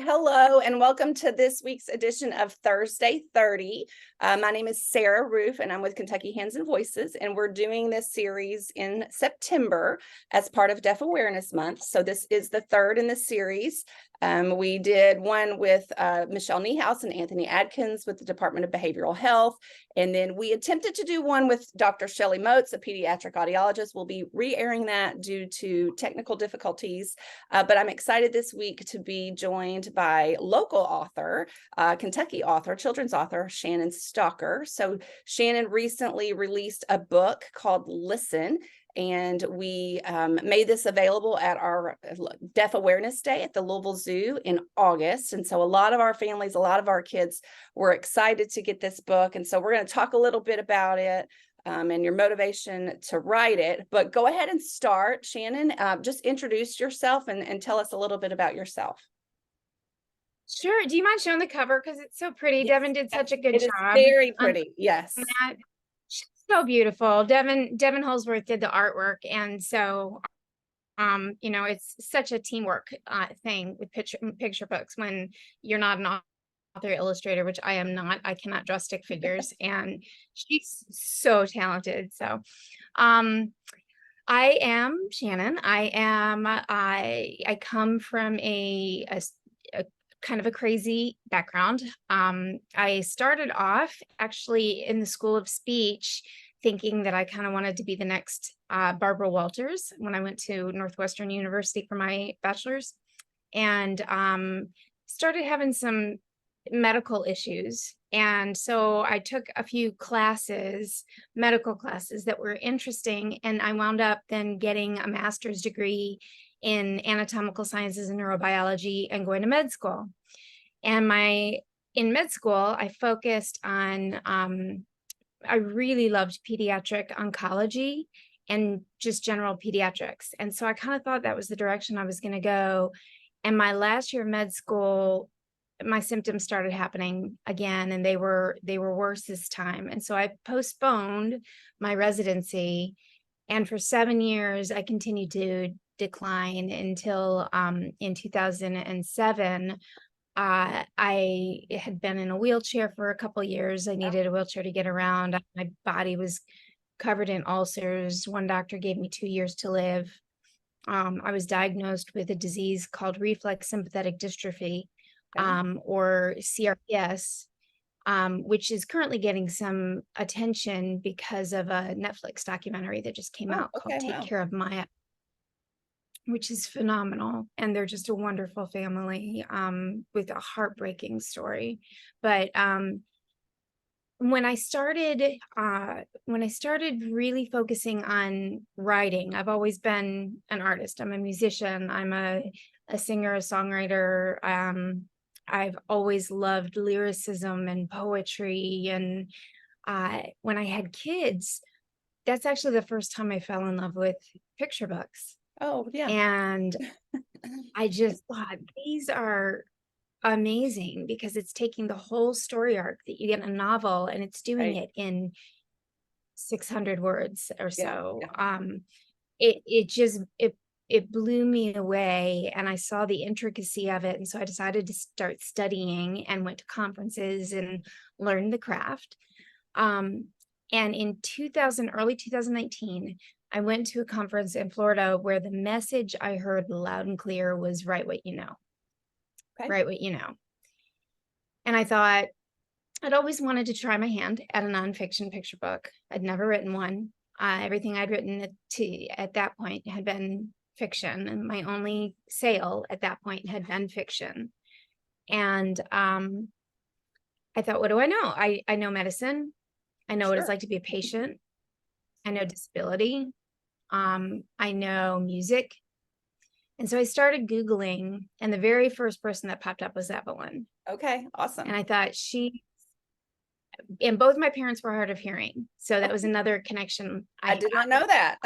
Hello, and welcome to this week's edition of Thursday 30. My name is Sarah Roof, and I'm with Kentucky Hands and Voices, and we're doing this series in September as part of Deaf Awareness Month. So this is the third in the series. We did one with Michelle Niehaus and Anthony Adkins with the Department of Behavioral Health, and then we attempted to do one with Dr. Shelley Moats, a pediatric audiologist. We'll be re-airing that due to technical difficulties, but I'm excited this week to be joined by local author, Kentucky author, children's author, Shannon Stocker. So Shannon recently released a book called Listen, and we made this available at our Deaf Awareness Day at the Louisville Zoo in August. And so a lot of our families, a lot of our kids were excited to get this book. And so we're going to talk a little bit about it and your motivation to write it. But go ahead and start. Shannon, just introduce yourself and tell us a little bit about yourself. Sure. Do you mind showing the cover? Because it's so pretty. Yes, Devin did such a good it is job very on pretty. Yes. that. She's so beautiful. Devin Holsworth did the artwork. And so, it's such a teamwork thing with picture books when you're not an author illustrator, which I am not. I cannot draw stick figures. And she's so talented. So, I am Shannon. I come from a kind of a crazy background. I started off actually in the School of Speech thinking that I kind of wanted to be the next Barbara Walters when I went to Northwestern University for my bachelor's, and started having some medical issues. And so I took a few medical classes that were interesting, and I wound up then getting a master's degree in anatomical sciences and neurobiology and going to med school. And in med school, I focused on, I really loved pediatric oncology and just general pediatrics. And so I kind of thought that was the direction I was going to go. And my last year of med school, my symptoms started happening again, and they were worse this time. And so I postponed my residency. And for 7 years, I continued to decline until in 2007, I had been in a wheelchair for a couple of years. I needed a wheelchair to get around. My body was covered in ulcers. One doctor gave me 2 years to live. I was diagnosed with a disease called reflex sympathetic dystrophy, or CRPS, which is currently getting some attention because of a Netflix documentary that just came out called Take Care of Maya, which is phenomenal. And they're just a wonderful family with a heartbreaking story. But when I started really focusing on writing, I've always been an artist. I'm a musician. I'm a singer, a songwriter. I've always loved lyricism and poetry. And when I had kids, that's actually the first time I fell in love with picture books. Oh, yeah. And I just thought these are amazing because it's taking the whole story arc that you get in a novel, and it's doing it in 600 words or so. It blew me away, and I saw the intricacy of it. And so I decided to start studying and went to conferences and learned the craft. And in early 2019, I went to a conference in Florida where the message I heard loud and clear was write what you know. Okay. Write what you know. And I thought, I'd always wanted to try my hand at a nonfiction picture book. I'd never written one. Everything I'd written at that point had been fiction, and my only sale at that point had been fiction. And I thought, what do I know? I know medicine. I know what it's like to be a patient. I know disability. I know music. And so I started Googling, and the very first person that popped up was Evelyn. Okay, awesome. And I thought and both my parents were hard of hearing. So that was another connection. I did not know that.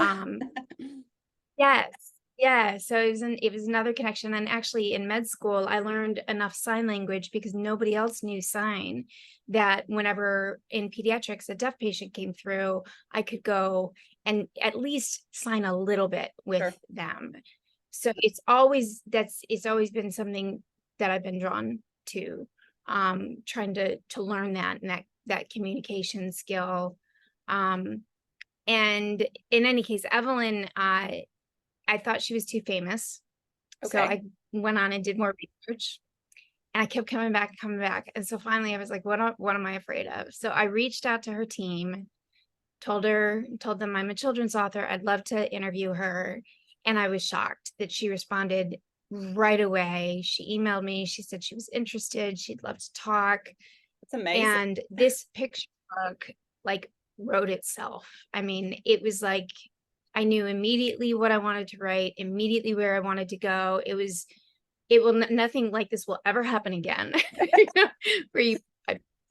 Yes. Yeah. So it was another connection. And actually in med school, I learned enough sign language because nobody else knew sign, that whenever in pediatrics, a deaf patient came through, I could go and at least sign a little bit with them. So it's always been something I've been drawn to, trying to learn that, and that communication skill. And in any case, Evelyn, I thought she was too famous. So Okay. I went on and did more research, and I kept coming back. And so finally I was like, what am I afraid of? So I reached out to her team, told them I'm a children's author. I'd love to interview her. And I was shocked that she responded right away. She emailed me. She said she was interested. She'd love to talk. It's amazing. And this picture book like wrote itself. I mean, it was like I knew immediately what I wanted to write, immediately where I wanted to go. Nothing like this will ever happen again. Where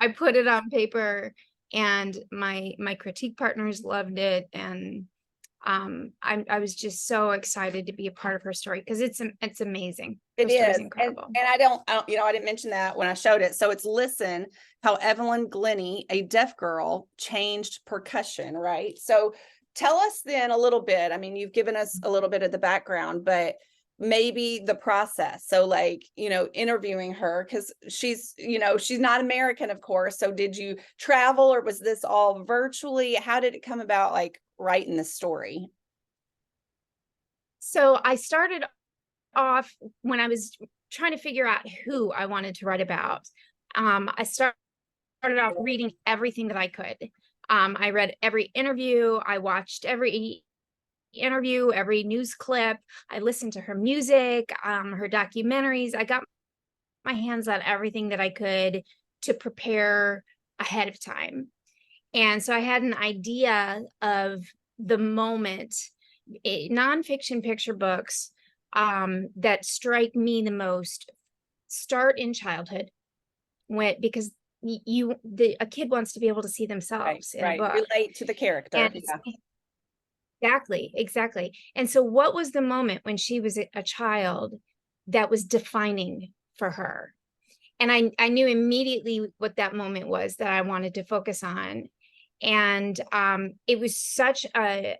I put it on paper, and my critique partners loved it, and I was just so excited to be a part of her story, because it's amazing. Her It story's is. incredible. And I don't, I didn't mention that when I showed it. So it's Listen How Evelyn Glennie, a Deaf Girl, Changed Percussion, right? So tell us then a little bit. I mean, you've given us a little bit of the background, but maybe the process. So like, interviewing her, because she's not American, of course. So did you travel, or was this all virtually? How did it come about, like writing the story? So I started off when I was trying to figure out who I wanted to write about. I started off reading everything that I could. I read every interview. I watched every interview, every news clip. I listened to her music, her documentaries. I got my hands on everything that I could to prepare ahead of time. And so I had an idea of the moment. Nonfiction picture books that strike me the most start in childhood, because a kid wants to be able to see themselves in a book. Relate to the character. And exactly. And so what was the moment when she was a child that was defining for her? And I knew immediately what that moment was that I wanted to focus on. And it was such a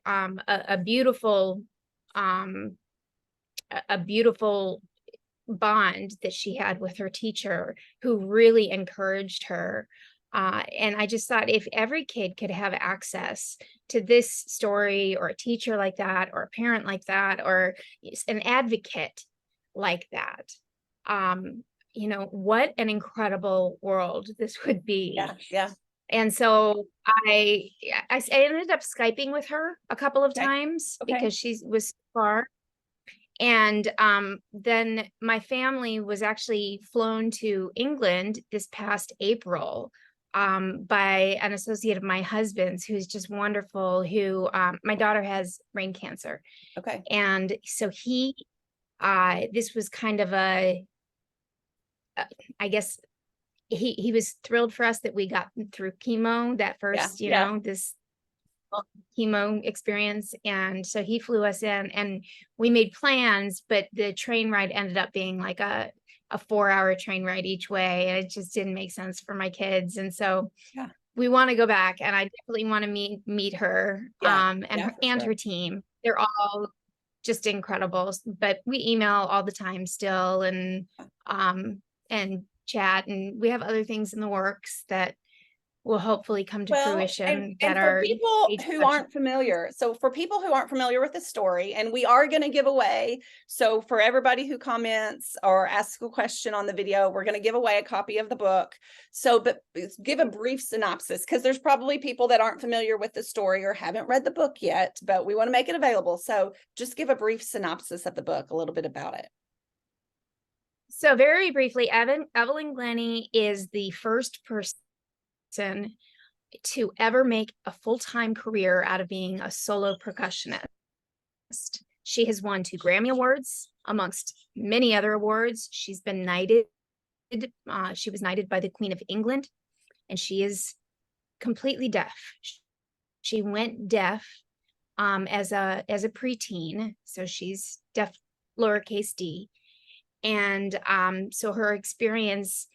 beautiful bond that she had with her teacher, who really encouraged her. And I just thought, if every kid could have access to this story, or a teacher like that, or a parent like that, or an advocate like that, what an incredible world this would be. Yeah. And so I ended up Skyping with her a couple of times because she was far. And then my family was actually flown to England this past April by an associate of my husband's, who's just wonderful, who my daughter has brain cancer. Okay. And so this was kind of I guess he was thrilled for us that we got through chemo, that first, this chemo experience. And so he flew us in, and we made plans, but the train ride ended up being like a 4-hour train ride each way. And it just didn't make sense for my kids. And so we want to go back, and I definitely want to meet her, and her team. They're all just incredible, but we email all the time still, and chat, and we have other things in the works that will hopefully come to fruition. And for people who aren't familiar, with the story, and we are going to give away, so for everybody who comments or asks a question on the video, we're going to give away a copy of the book. So, but give a brief synopsis, because there's probably people that aren't familiar with the story or haven't read the book yet, but we want to make it available. So just give a brief synopsis of the book, a little bit about it. So very briefly, Evelyn Glennie is the first person to ever make a full-time career out of being a solo percussionist. She has won 2 Grammy Awards, amongst many other awards. She's been knighted. She was knighted by the Queen of England, and she is completely deaf. She went deaf as a preteen, so she's deaf lowercase d. And so her experience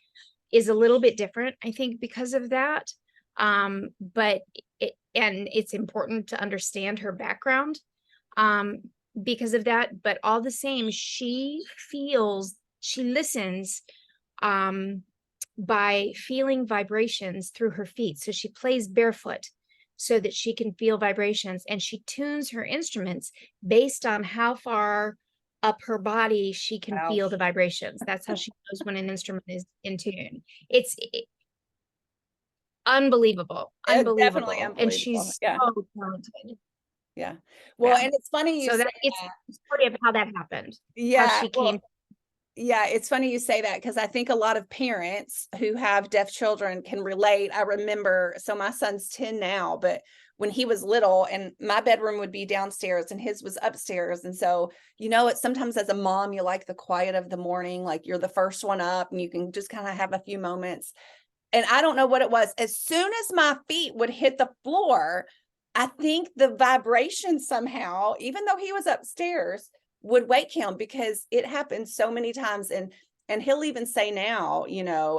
is a little bit different, I think, because of that. But it's important to understand her background because of that. But all the same, she feels she listens by feeling vibrations through her feet. So she plays barefoot so that she can feel vibrations, and she tunes her instruments based on how far up her body she can Wow. feel the vibrations. That's how she knows when an instrument is in tune. It's unbelievable, Definitely unbelievable. And unbelievable. she's Yeah. so talented. Yeah. Well, Yeah. and it's funny you So say that it's that. the story of how that happened, how Yeah. she Well, came. yeah, it's funny you say that because I think a lot of parents who have deaf children can relate. I remember, so my son's 10 now, but when he was little and my bedroom would be downstairs and his was upstairs. And so, it's sometimes as a mom, you like the quiet of the morning, like you're the first one up and you can just kind of have a few moments. And I don't know what it was. As soon as my feet would hit the floor, I think the vibration somehow, even though he was upstairs, would wake him because it happened so many times. And he'll even say now,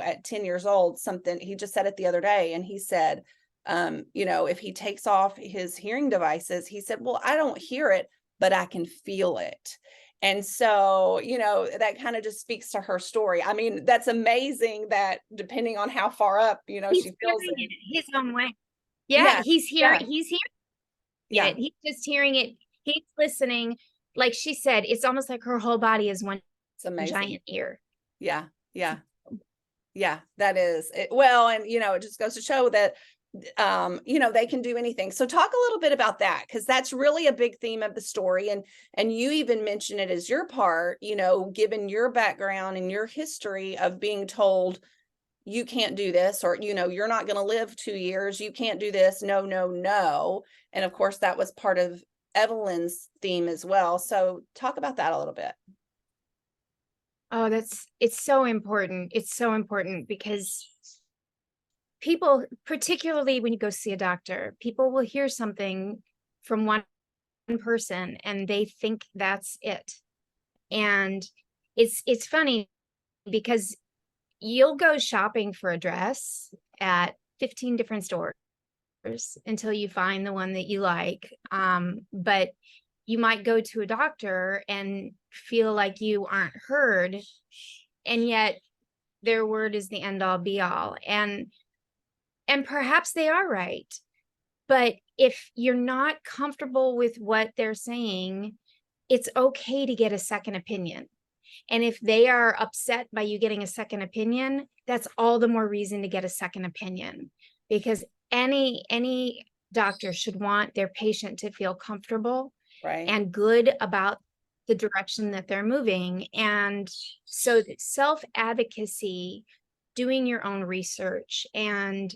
at 10 years old, something he just said it the other day, and he said, if he takes off his hearing devices, he said, well, I don't hear it, but I can feel it. And so, that kind of just speaks to her story. I mean, that's amazing that depending on how far up, He's she feels hearing it. it his own way. Yeah, Yeah, yeah, he's hearing yeah. it. He's just hearing it. He's listening. Like she said, it's almost like her whole body is one It's amazing. giant ear. Yeah, yeah, yeah. That is it. Well, and it just goes to show that they can do anything. So talk a little bit about that, because that's really a big theme of the story. And you even mention it as your part, given your background and your history of being told you can't do this, or you're not going to live 2 years, you can't do this, no, no, no. And of course that was part of Evelyn's theme as well. So talk about that a little bit. Oh, it's so important. It's so important because people, particularly when you go see a doctor, people will hear something from one person and they think that's it. And it's funny because you'll go shopping for a dress at 15 different stores until you find the one that you like. But you might go to a doctor and feel like you aren't heard, and yet their word is the end all be all. And perhaps they are right. But if you're not comfortable with what they're saying, it's okay to get a second opinion. And if they are upset by you getting a second opinion, that's all the more reason to get a second opinion, because any doctor should want their patient to feel comfortable Right. and good about the direction that they're moving. And so self-advocacy, doing your own research, and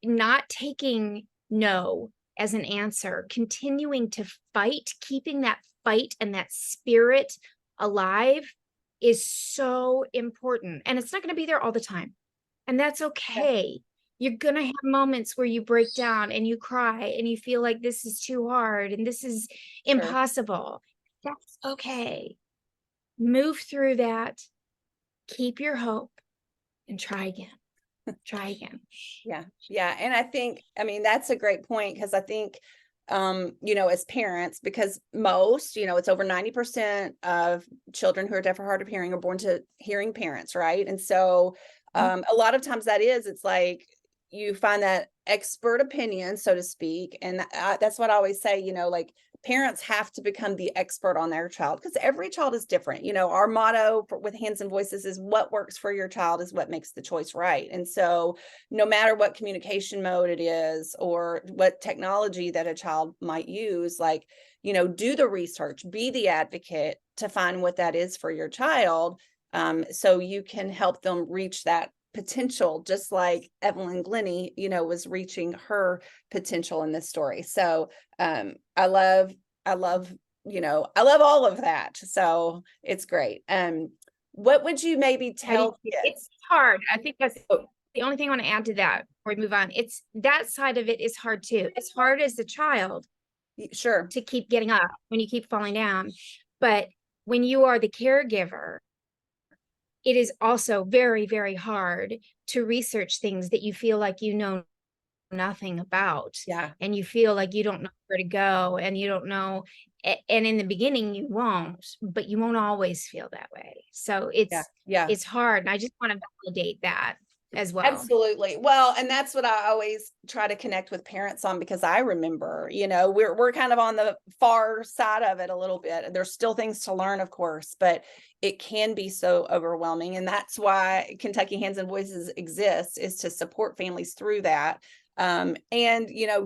not taking no as an answer, continuing to fight, keeping that fight and that spirit alive is so important. And it's not going to be there all the time. And that's okay. You're going to have moments where you break down and you cry and you feel like this is too hard and this is impossible. That's okay. Move through that. Keep your hope and try again. Try again. Yeah. Yeah. And I mean, that's a great point, because I think, as parents, because most, it's over 90% of children who are deaf or hard of hearing are born to hearing parents, right? And so a lot of times it's like you find that expert opinion, so to speak. And that's what I always say, like parents have to become the expert on their child, because every child is different. Our motto with Hands and Voices is what works for your child is what makes the choice right. And so no matter what communication mode it is or what technology that a child might use, like, do the research, be the advocate to find what that is for your child, so you can help them reach that potential, just like Evelyn Glennie, was reaching her potential in this story. So I love, I love all of that. So it's great. What would you maybe tell kids? It's hard. I think that's the only thing I want to add to that before we move on. It's that side of it is hard too. It's hard as a child Sure. to keep getting up when you keep falling down. But when you are the caregiver, it is also very, very hard to research things that you feel like you know nothing about, Yeah. and you feel like you don't know where to go, and you don't know, and in the beginning you won't, but you won't always feel that way. So Yeah. Yeah. it's hard, and I just want to validate that as well. Absolutely. Well, and that's what I always try to connect with parents on, because I remember, we're kind of on the far side of it a little bit. There's still things to learn, of course, but it can be so overwhelming. And that's why Kentucky Hands and Voices exists, is to support families through that. And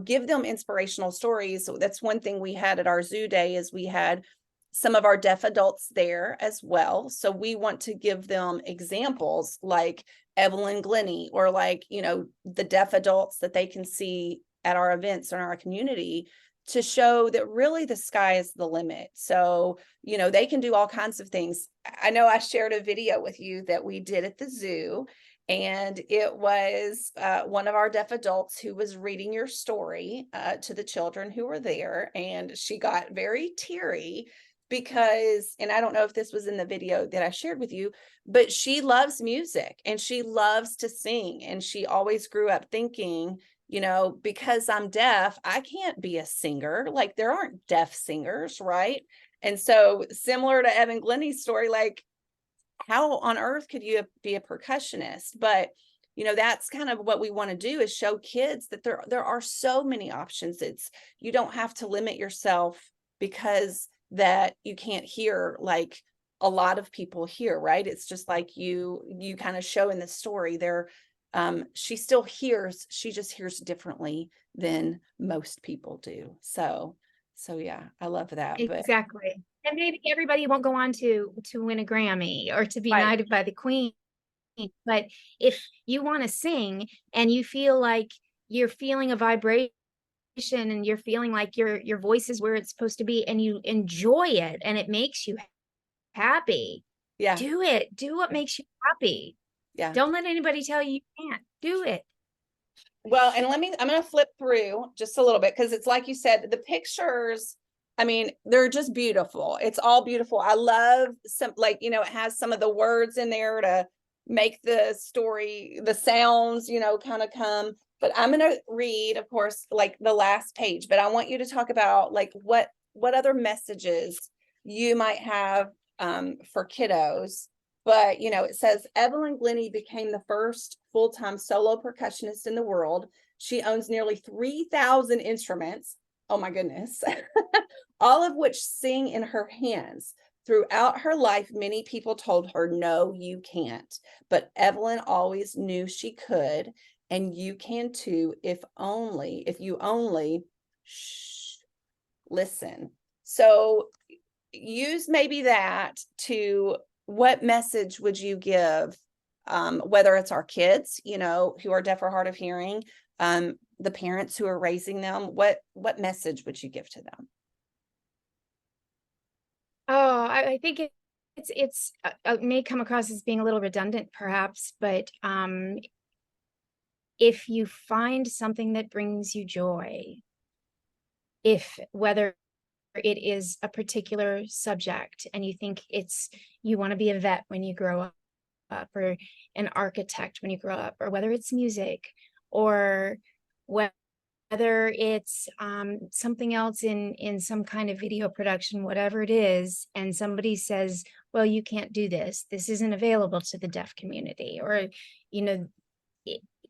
give them inspirational stories. So that's one thing we had at our zoo day, is we had some of our deaf adults there as well. So we want to give them examples like Evelyn Glennie, or like, the deaf adults that they can see at our events in our community, to show that really the sky is the limit. So, they can do all kinds of things. I know I shared a video with you that we did at the zoo, and it was one of our deaf adults who was reading your story to the children who were there. And she got very teary because, and I don't know if this was in the video that I shared with you, but she loves music and she loves to sing. And she always grew up thinking, because I'm deaf, I can't be a singer. Like, there aren't deaf singers, right? And so, similar to Evan Glennie's story, like, how on earth could you be a percussionist? But that's kind of what we want to do, is show kids that there are so many options. You don't have to limit yourself because that you can't hear like a lot of people hear, right? It's just like you kind of show in the story there. She still hears, she just hears differently than most people do. So yeah, I love that. But Exactly. And maybe everybody won't go on to win a Grammy or to be right. knighted by the Queen. But if you want to sing and you feel like you're feeling a vibration, and you're feeling like your voice is where it's supposed to be, and you enjoy it and it makes you happy, Yeah. do it. Do what makes you happy. Yeah. Don't let anybody tell you you can't. Do it. Well, and I'm going to flip through just a little bit, because it's like you said, the pictures, I mean, they're just beautiful. It's all beautiful. I love some, like, it has some of the words in there to make the story, the sounds, kind of come. But I'm going to read, of course, like the last page, but I want you to talk about like what other messages you might have for kiddos. But, it says Evelyn Glennie became the first full-time solo percussionist in the world. She owns nearly 3,000 instruments. Oh my goodness. All of which sing in her hands. Throughout her life, many people told her, no, you can't. But Evelyn always knew she could, and you can too, if you only listen. So use maybe that to, what message would you give, whether it's our kids, who are deaf or hard of hearing, the parents who are raising them, what message would you give to them? Oh, I think it may come across as being a little redundant perhaps, but if you find something that brings you joy, if whether it is a particular subject and you think you want to be a vet when you grow up, or an architect when you grow up, or whether it's music, or whether it's something else in some kind of video production, whatever it is, and somebody says, well, you can't do this, this isn't available to the deaf community, or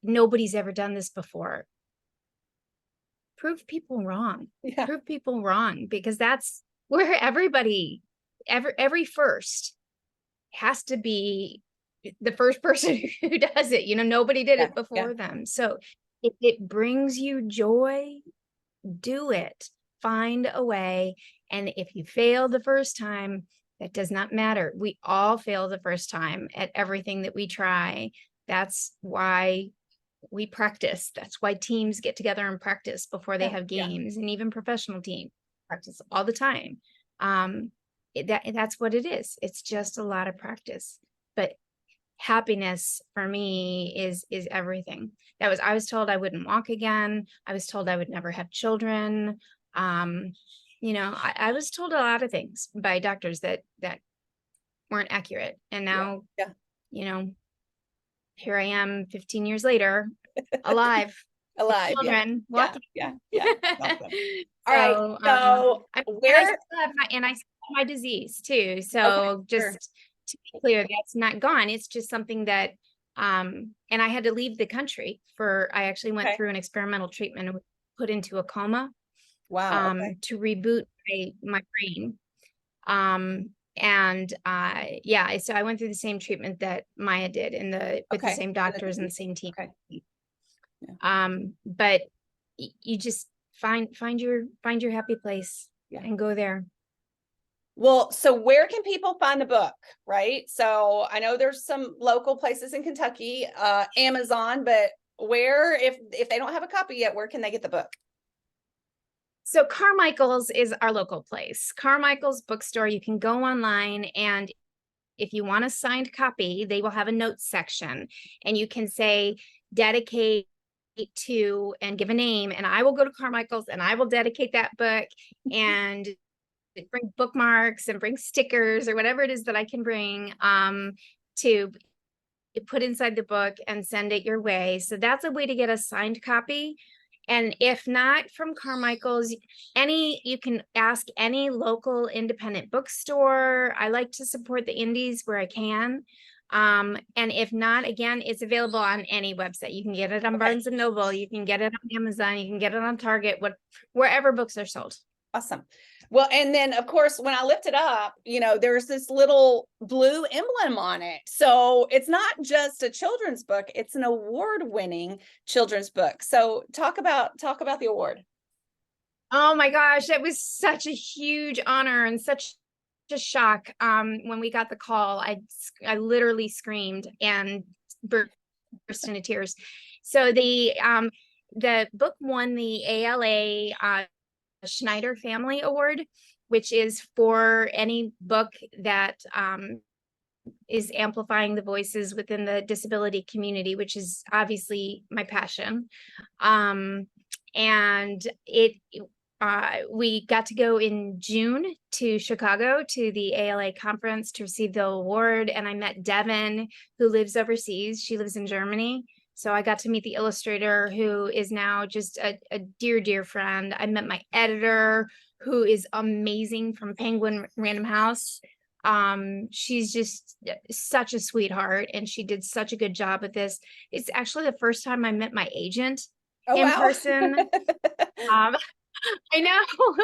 nobody's ever done this before, prove people wrong. Yeah. Prove people wrong, because that's where every first has to be the first person who does it. Nobody did it before them. So if it brings you joy, do it. Find a way. And if you fail the first time, that does not matter. We all fail the first time at everything that we try. That's why we practice. That's why teams get together and practice before they have games, and even professional teams practice all the time. That's what it is. It's just a lot of practice. But happiness for me is everything. I was told I wouldn't walk again. I was told I would never have children. I was told a lot of things by doctors that weren't accurate. And now, here I am 15 years later, alive, Alive. Yeah. children Yeah. walking. Yeah. Yeah. Awesome. All right. So, So and I where? still have I still have my disease too. Okay. So Sure. just to be clear, that's not gone. It's just something that, and I had to leave the country I actually went Okay. through an experimental treatment and was put into a coma, Wow. Okay. to reboot my brain. And yeah, so I went through the same treatment that Maya did with the Okay. same doctors and the same team. Okay. Yeah. But you just find your happy place, Yeah. and go there. Well, so where can people find the book, right? So I know there's some local places in Kentucky, Amazon, but where, if they don't have a copy yet, where can they get the book? So Carmichael's is our local place. Carmichael's bookstore. You can go online, and if you want a signed copy, they will have a notes section, and you can say dedicate to and give a name, and I will go to Carmichael's and I will dedicate that book and bring bookmarks and bring stickers or whatever it is that I can bring to put inside the book and send it your way. So that's a way to get a signed copy. And if not from Carmichael's, you can ask any local independent bookstore. I like to support the indies where I can. And if not, again, it's available on any website. You can get it on Barnes and Noble, you can get it on Amazon, you can get it on Target, wherever books are sold. Awesome. Well, and then of course, when I lift it up, there's this little blue emblem on it. So it's not just a children's book, it's an award-winning children's book. So talk about the award. Oh my gosh, it was such a huge honor and such a shock. When we got the call, I literally screamed and burst into tears. So the book won the ALA Schneider Family Award, which is for any book that is amplifying the voices within the disability community, which is obviously my passion. And we got to go in June to Chicago to the ALA conference to receive the award. And I met Devin, who lives overseas. She lives in Germany. So I got to meet the illustrator, who is now just a dear, dear friend. I met my editor, who is amazing, from Penguin Random House. She's just such a sweetheart, and she did such a good job with this. It's actually the first time I met my agent in person. I know,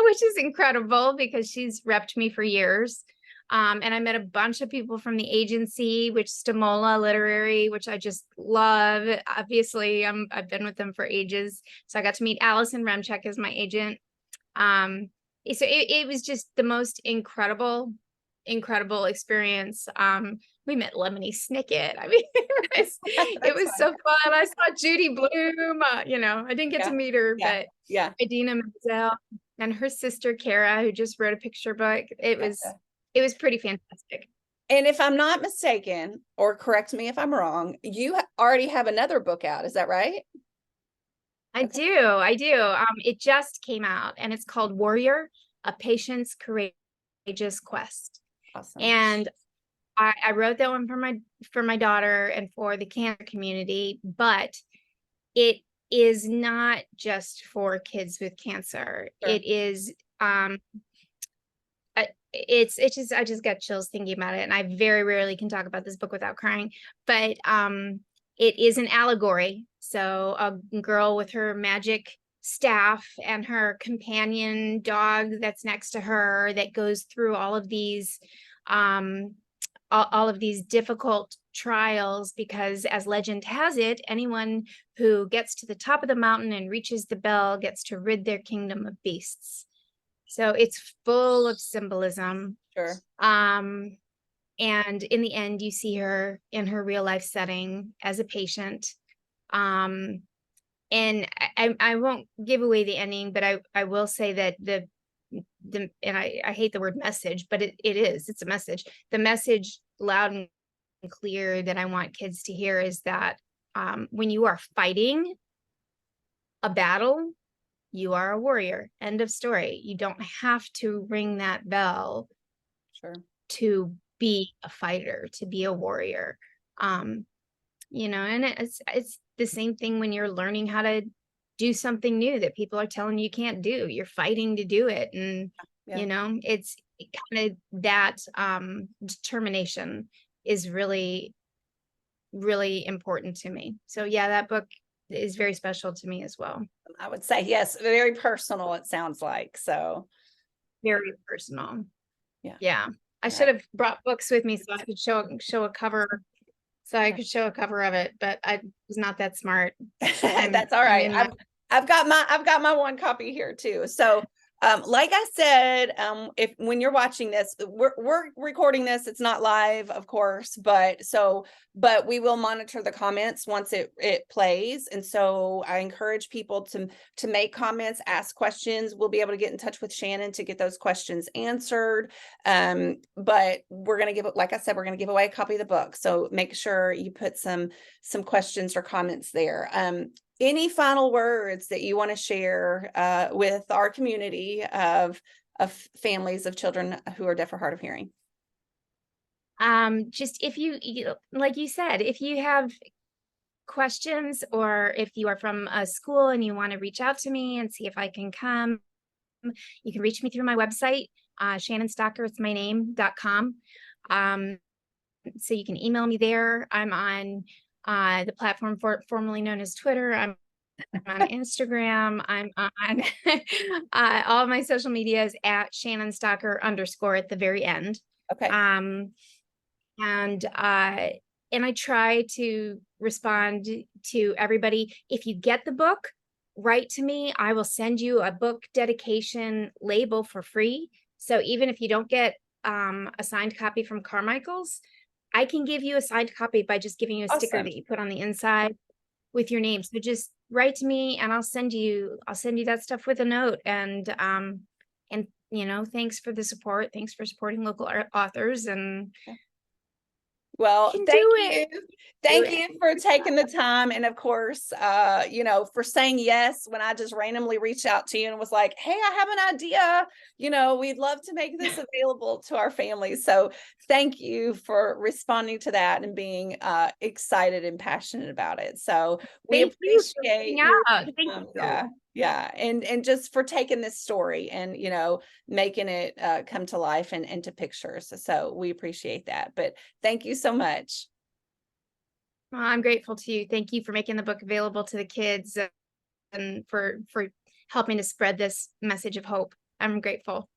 which is incredible because she's repped me for years. And I met a bunch of people from the agency, which Stamola Literary, which I just love. Obviously, I've been with them for ages. So I got to meet Allison Remchek as my agent. So it was just the most incredible experience. We met Lemony Snicket. I mean, it was so fun. I saw Judy Bloom. I didn't get to meet her, but Idina Menzel and her sister Kara, who just wrote a picture book. It was pretty fantastic. And if I'm not mistaken, or correct me if I'm wrong, you already have another book out. Is that right? I do. It just came out, and it's called Warrior: A Patient's Courageous Quest. Awesome. And I wrote that one for my daughter and for the cancer community, but it is not just for kids with cancer. Sure. It is it's just, I just got chills thinking about it, and I very rarely can talk about this book without crying. But it is an allegory. So a girl with her magic staff and her companion dog that's next to her, that goes through all of these difficult trials, because, as legend has it, anyone who gets to the top of the mountain and reaches the bell gets to rid their kingdom of beasts. So it's full of symbolism. Sure. And in the end, you see her in her real life setting as a patient. And I won't give away the ending, but I will say that and I hate the word message, but it's a message. The message, loud and clear, that I want kids to hear is that when you are fighting a battle, you are a warrior. End of story. You don't have to ring that bell. Sure. To be a fighter, to be a warrior. And it's the same thing when you're learning how to do something new that people are telling you can't do. You're fighting to do it. And, Yeah. it's kind of that determination is really, really important to me. So yeah, that book is very special to me as well. I would say yes, very personal, it sounds like. So Very personal. yeah. Yeah. I All should right. have brought books with me so I could show a cover. So I could show a cover of it, but I was not that smart. That's all I'm right. in my I've got my one copy here too. So like I said, if when you're watching this, we're recording this, it's not live, of course, but we will monitor the comments once it plays. And so I encourage people to make comments, ask questions. We'll be able to get in touch with Shannon to get those questions answered. But we're gonna like I said, we're gonna give away a copy of the book. So make sure you put some questions or comments there. Any final words that you want to share with our community of families of children who are deaf or hard of hearing? just if like you said, if you have questions, or if you are from a school and you want to reach out to me and see if I can come, you can reach me through my website, Shannon Stocker, it's my name.com. So you can email me there. I'm on the platform formerly known as Twitter. I'm on Instagram. I'm on all of my social medias at Shannon Stocker _ at the very end. Okay. And I try to respond to everybody. If you get the book, write to me. I will send you a book dedication label for free. So even if you don't get a signed copy from Carmichael's, I can give you a signed copy by just giving you a sticker Awesome. that you put on the inside with your name. So just write to me and I'll send you that stuff with a note. And thanks for the support. Thanks for supporting local authors, and Well, can thank do you. it. Thank you for taking the time. And of course, for saying yes when I just randomly reached out to you and was like, hey, I have an idea. We'd love to make this available to our families. So thank you for responding to that and being excited and passionate about it. So we Thank you for appreciate reaching your out. Thank you. yeah. Yeah. And just for taking this story and, making it come to life and into pictures. So we appreciate that. But thank you so much. Well, I'm grateful to you. Thank you for making the book available to the kids and for helping to spread this message of hope. I'm grateful.